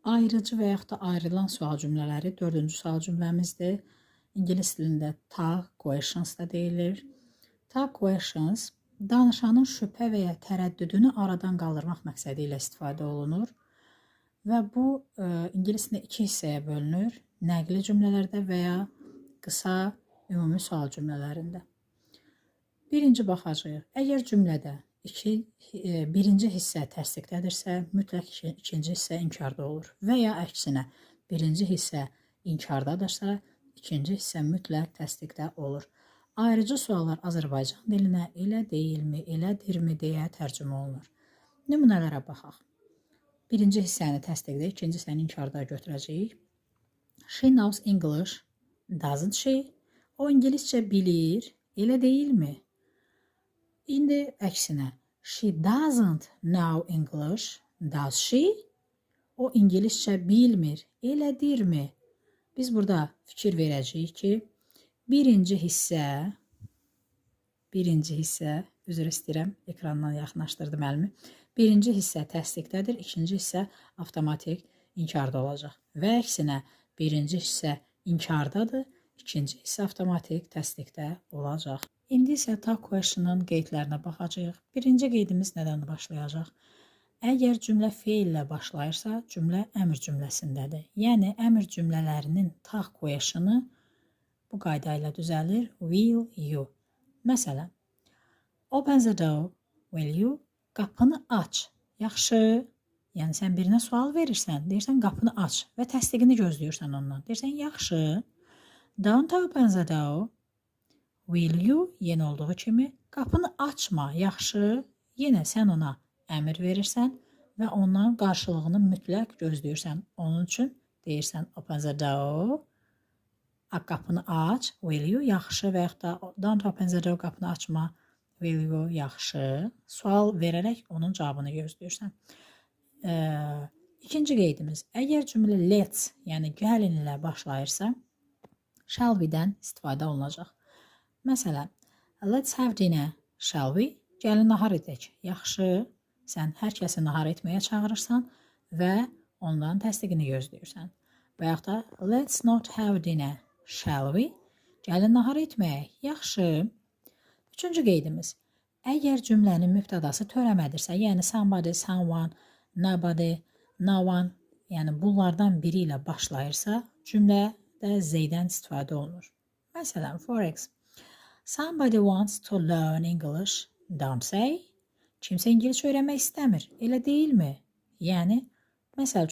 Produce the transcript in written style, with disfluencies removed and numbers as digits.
Ayrıcı və yaxud da ayrılan sual cümlələri 4-cü sual cümləmizdir. İngilis dilində tag questions da deyilir. Tag questions danışanın şübhə və ya tərəddüdünü aradan qaldırmaq məqsədi ilə istifadə olunur. Və bu ingilis dilində 2 hissəyə bölünür. Nəqli cümlələrdə və ya qısa ümumi sual cümlələrində. Birinci baxacağıq. Əgər cümlədə birinci hissə təsdiqdədirsə, mütləq ikinci hissə inkarda olur. Və ya əksinə, birinci hissə inkardadırsa, ikinci hissə mütləq təsdiqdə olur. Ayrıcı suallar Azərbaycan dilinə elə deyilmi, elədirmi deyə tərcümə olunur. Nümunələrə baxaq. Birinci hissəni təsdiqdə, ikinci hissəni inkarda götürəcəyik. She knows English, doesn't she? O ingiliscə bilir, elə deyilmi? İndi əksinə, she doesn't know English, does she? O ingiliscə bilmir, elədirmi? Biz burada fikir verəcəyik ki, birinci hissə, üzr istəyirəm, ekrandan yaxınlaşdırdım əlimi. Birinci hissə təsdiqdədir, ikinci hissə avtomatik inkarda olacaq. Və əksinə, birinci hissə inkardadır, ikinci hissə avtomatik təsdiqdə olacaq. İndi isə tag question'ın qeydlərinə baxacağıq. Birinci qeydimiz nədən başlayacaq? Əgər cümlə feillə başlayırsa, cümlə əmr cümləsindədir. Yəni, əmr cümlələrinin tag question'ı bu qayda ilə düzəlir. Will you? Məsələn, open the door, will you? Qapını aç. Yaxşı. Yəni, sən birinə sual verirsən, deyirsən qapını aç və təsdiqini gözləyirsən ondan. Deyirsən, yaxşı. Don't open the door. Will you? Yenə olduğu kimi, qapını açma, yaxşı. Yenə sən ona əmr verirsən və ondan qarşılığını mütləq gözləyirsən. Onun üçün deyirsən, open the door. Qapını aç, will you? Yaxşı və yaxud da don't open the door, qapını açma, will you? Yaxşı. Sual verərək onun cavabını gözləyirsən. İkinci qeydimiz, əgər cümlə let's, yəni gəlin ilə başlayırsa, shall we-dən istifadə olunacaq. Məsələn, let's have dinner, shall we? Gəlin nahar edək. Yaxşı, sən hər kəsi nahar etməyə çağırırsan və ondan təsdiqini gözləyirsən. Və yaxud da, let's not have dinner, shall we? Gəlin nahar etməyək. Yaxşı. Üçüncü qeydimiz, əgər cümlənin mübtədası törəmədirsə, yəni somebody, someone, nobody, no one, yəni bunlardan biri ilə başlayırsa, cümlədə Z-dən istifadə olunur. Məsələn, for example, somebody wants to learn English, don't say. Kimsə ingilis öyrənmək istəmir, elə deyilmi? Yəni, məsəl üçün,